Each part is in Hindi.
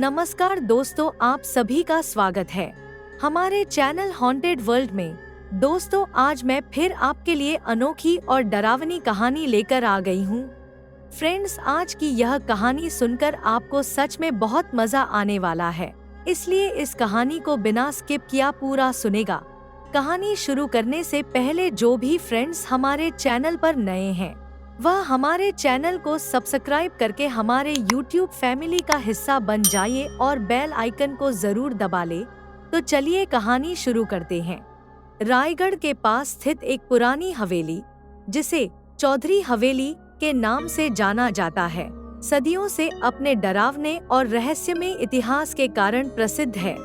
नमस्कार दोस्तों, आप सभी का स्वागत है हमारे चैनल हॉन्टेड वर्ल्ड में। दोस्तों, आज मैं फिर आपके लिए अनोखी और डरावनी कहानी लेकर आ गई हूँ। फ्रेंड्स, आज की यह कहानी सुनकर आपको सच में बहुत मजा आने वाला है, इसलिए इस कहानी को बिना स्किप किया पूरा सुनेगा। कहानी शुरू करने से पहले जो भी फ्रेंड्स हमारे चैनल पर नए हैं वह हमारे चैनल को सब्सक्राइब करके हमारे YouTube फैमिली का हिस्सा बन जाइए और बेल आइकन को जरूर दबा ले। तो चलिए कहानी शुरू करते हैं। रायगढ़ के पास स्थित एक पुरानी हवेली, जिसे चौधरी हवेली के नाम से जाना जाता है, सदियों से अपने डरावने और रहस्यमय इतिहास के कारण प्रसिद्ध है।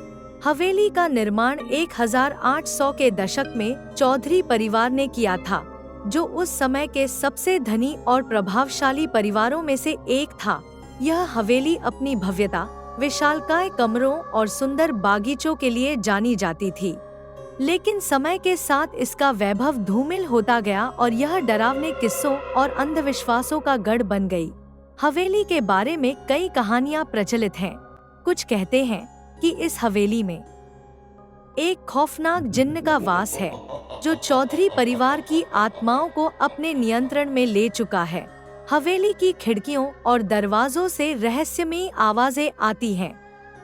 हवेली का निर्माण 1800 के दशक में चौधरी परिवार ने किया था, जो उस समय के सबसे धनी और प्रभावशाली परिवारों में से एक था। यह हवेली अपनी भव्यता, विशालकाय कमरों और सुंदर बागीचों के लिए जानी जाती थी, लेकिन समय के साथ इसका वैभव धूमिल होता गया और यह डरावने किस्सों और अंधविश्वासों का गढ़ बन गई। हवेली के बारे में कई कहानियां प्रचलित हैं। कुछ कहते हैं कि इस हवेली में एक खौफनाक जिन्न का वास है, जो चौधरी परिवार की आत्माओं को अपने नियंत्रण में ले चुका है। हवेली की खिड़कियों और दरवाजों से रहस्यमयी आवाजें आती हैं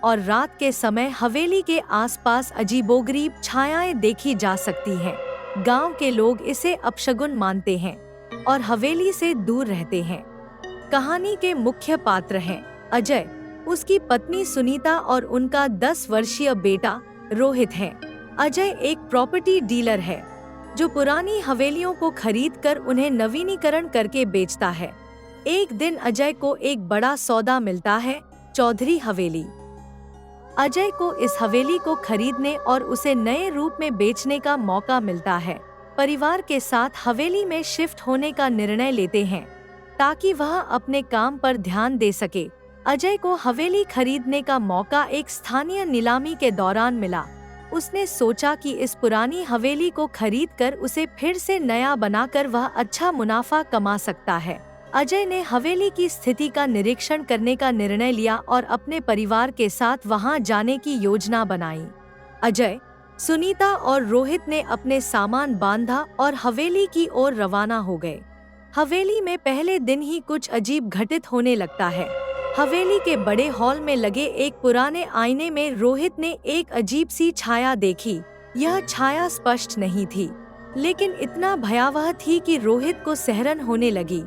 और रात के समय हवेली के आसपास अजीबोगरीब छायाएं देखी जा सकती हैं। गांव के लोग इसे अपशगुन मानते हैं और हवेली से दूर रहते हैं। कहानी के मुख्य पात्र हैं अजय, उसकी पत्नी सुनीता और उनका 10 वर्षीय बेटा रोहित है। अजय एक प्रॉपर्टी डीलर है, जो पुरानी हवेलियों को खरीदकर उन्हें नवीनीकरण करके बेचता है। एक दिन अजय को एक बड़ा सौदा मिलता है, चौधरी हवेली। अजय को इस हवेली को खरीदने और उसे नए रूप में बेचने का मौका मिलता है। परिवार के साथ हवेली में शिफ्ट होने का निर्णय लेते हैं, ताकि वह अपने काम पर ध्यान दे सके। अजय को हवेली खरीदने का मौका एक स्थानीय नीलामी के दौरान मिला। उसने सोचा कि इस पुरानी हवेली को खरीदकर उसे फिर से नया बनाकर वह अच्छा मुनाफा कमा सकता है। अजय ने हवेली की स्थिति का निरीक्षण करने का निर्णय लिया और अपने परिवार के साथ वहां जाने की योजना बनाई। अजय, सुनीता और रोहित ने अपने सामान बांधा और हवेली की ओर रवाना हो गए। हवेली में पहले दिन ही कुछ अजीब घटित होने लगता है। हवेली के बड़े हॉल में लगे एक पुराने आईने में रोहित ने एक अजीब सी छाया देखी। यह छाया स्पष्ट नहीं थी, लेकिन इतना भयावह थी कि रोहित को सिहरन होने लगी।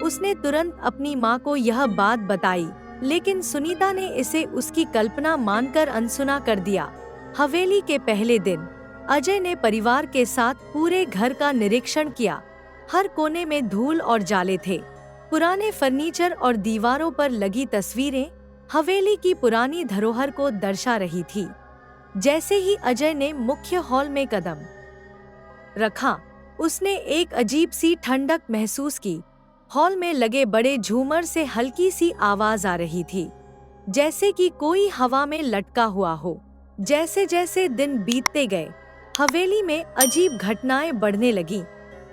उसने तुरंत अपनी माँ को यह बात बताई, लेकिन सुनीता ने इसे उसकी कल्पना मानकर अनसुना कर दिया। हवेली के पहले दिन अजय ने परिवार के साथ पूरे घर का निरीक्षण किया। हर कोने में धूल और जाले थे। पुराने फर्नीचर और दीवारों पर लगी तस्वीरें हवेली की पुरानी धरोहर को दर्शा रही थी। जैसे ही अजय ने मुख्य हॉल में कदम रखा, उसने एक अजीब सी ठंडक महसूस की। हॉल में लगे बड़े झूमर से हल्की सी आवाज आ रही थी, जैसे कि कोई हवा में लटका हुआ हो। जैसे जैसे दिन बीतते गए, हवेली में अजीब घटनाएं बढ़ने लगीं।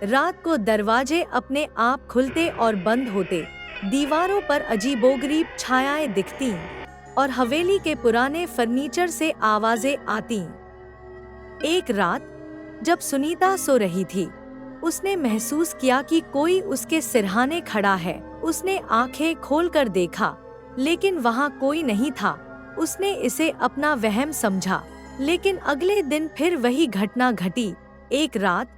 रात को दरवाजे अपने आप खुलते और बंद होते, दीवारों पर अजीबोगरीब छायाएं दिखती और हवेली के पुराने फर्नीचर से आवाजें आती। एक रात जब सुनीता सो रही थी, उसने महसूस किया कि कोई उसके सिरहाने खड़ा है। उसने आंखें खोलकर देखा, लेकिन वहां कोई नहीं था। उसने इसे अपना वहम समझा, लेकिन अगले दिन फिर वही घटना घटी। एक रात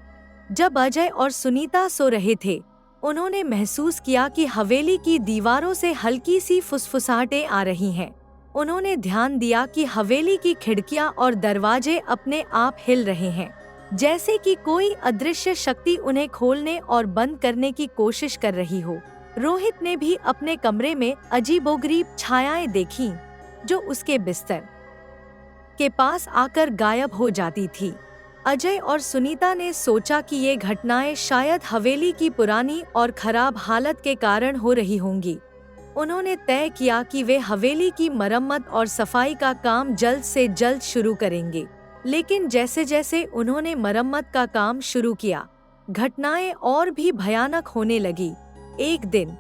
जब अजय और सुनीता सो रहे थे, उन्होंने महसूस किया कि हवेली की दीवारों से हल्की सी फुसफुसाहटें आ रही हैं। उन्होंने ध्यान दिया कि हवेली की खिड़कियां और दरवाजे अपने आप हिल रहे हैं, जैसे कि कोई अदृश्य शक्ति उन्हें खोलने और बंद करने की कोशिश कर रही हो। रोहित ने भी अपने कमरे में अजीबोगरीब छायाएं देखीं, जो उसके बिस्तर के पास आकर गायब हो जाती थी। अजय और सुनीता ने सोचा कि ये घटनाएं शायद हवेली की पुरानी और खराब हालत के कारण हो रही होंगी। उन्होंने तय किया कि वे हवेली की मरम्मत और सफाई का काम जल्द से जल्द शुरू करेंगे। लेकिन जैसे जैसे उन्होंने मरम्मत का काम शुरू किया, घटनाएं और भी भयानक होने लगी। एक दिन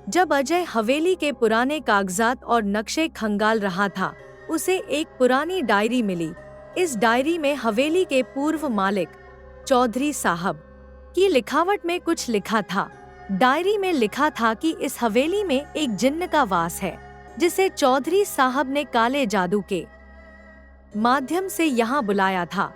जब अजय हवेली के पुराने कागजात और नक्शे खंगाल रहा था, उसे एक पुरानी डायरी मिली। इस डायरी में हवेली के पूर्व मालिक चौधरी साहब की लिखावट में कुछ लिखा था। डायरी में लिखा था कि इस हवेली में एक जिन्न का वास है, जिसे चौधरी साहब ने काले जादू के माध्यम से यहाँ बुलाया था।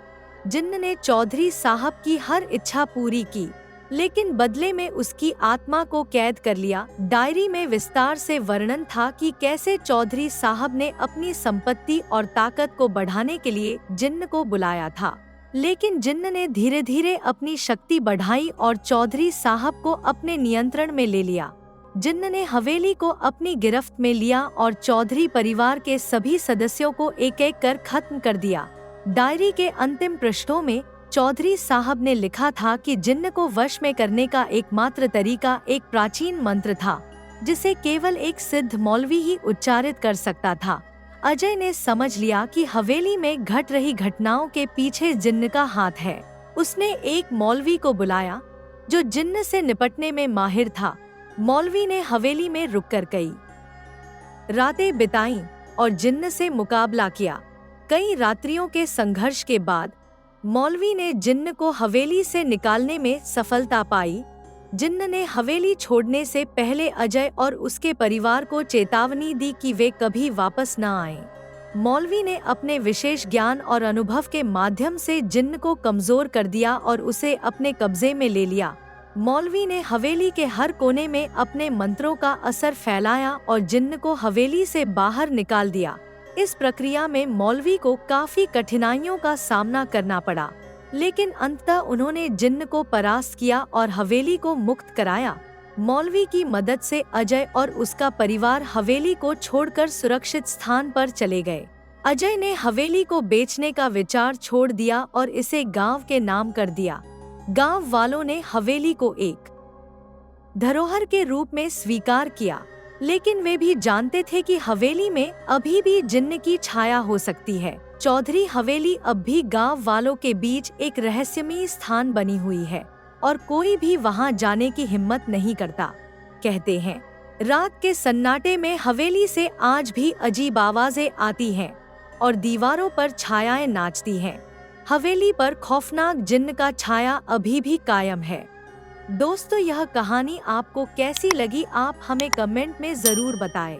जिन्न ने चौधरी साहब की हर इच्छा पूरी की, लेकिन बदले में उसकी आत्मा को कैद कर लिया। डायरी में विस्तार से वर्णन था कि कैसे चौधरी साहब ने अपनी संपत्ति और ताकत को बढ़ाने के लिए जिन्न को बुलाया था, लेकिन जिन्न ने धीरे धीरे अपनी शक्ति बढ़ाई और चौधरी साहब को अपने नियंत्रण में ले लिया। जिन्न ने हवेली को अपनी गिरफ्त में लिया और चौधरी परिवार के सभी सदस्यों को एक एक कर खत्म कर दिया। डायरी के अंतिम पृष्ठों में चौधरी साहब ने लिखा था कि जिन्न को वश में करने का एकमात्र तरीका एक प्राचीन मंत्र था, जिसे केवल एक सिद्ध मौलवी ही उच्चारित कर सकता था। अजय ने समझ लिया कि हवेली में घट रही घटनाओं के पीछे जिन्न का हाथ है। उसने एक मौलवी को बुलाया जो जिन्न से निपटने में माहिर था। मौलवी ने हवेली में रुककर कई रातें बिताईं और जिन्न से मुकाबला किया। कई रात्रियों के संघर्ष के बाद मौलवी ने जिन्न को हवेली से निकालने में सफलता पाई। जिन्न ने हवेली छोड़ने से पहले अजय और उसके परिवार को चेतावनी दी कि वे कभी वापस न आएं। मौलवी ने अपने विशेष ज्ञान और अनुभव के माध्यम से जिन्न को कमजोर कर दिया और उसे अपने कब्जे में ले लिया। मौलवी ने हवेली के हर कोने में अपने मंत्रों का असर फैलाया और जिन्न को हवेली से बाहर निकाल दिया। इस प्रक्रिया में मौलवी को काफी कठिनाइयों का सामना करना पड़ा, लेकिन अंततः उन्होंने जिन्न को परास्त किया और हवेली को मुक्त कराया। मौलवी की मदद से अजय और उसका परिवार हवेली को छोड़कर सुरक्षित स्थान पर चले गए। अजय ने हवेली को बेचने का विचार छोड़ दिया और इसे गांव के नाम कर दिया। गांव वालों ने हवेली को एक धरोहर के रूप में स्वीकार किया, लेकिन वे भी जानते थे कि हवेली में अभी भी जिन्न की छाया हो सकती है। चौधरी हवेली अब भी गांव वालों के बीच एक रहस्यमयी स्थान बनी हुई है और कोई भी वहां जाने की हिम्मत नहीं करता। कहते हैं, रात के सन्नाटे में हवेली से आज भी अजीब आवाजें आती हैं और दीवारों पर छायाएं नाचती हैं। हवेली पर खौफनाक जिन्न का छाया अभी भी कायम है। दोस्तों, यह कहानी आपको कैसी लगी, आप हमें कमेंट में जरूर बताएं।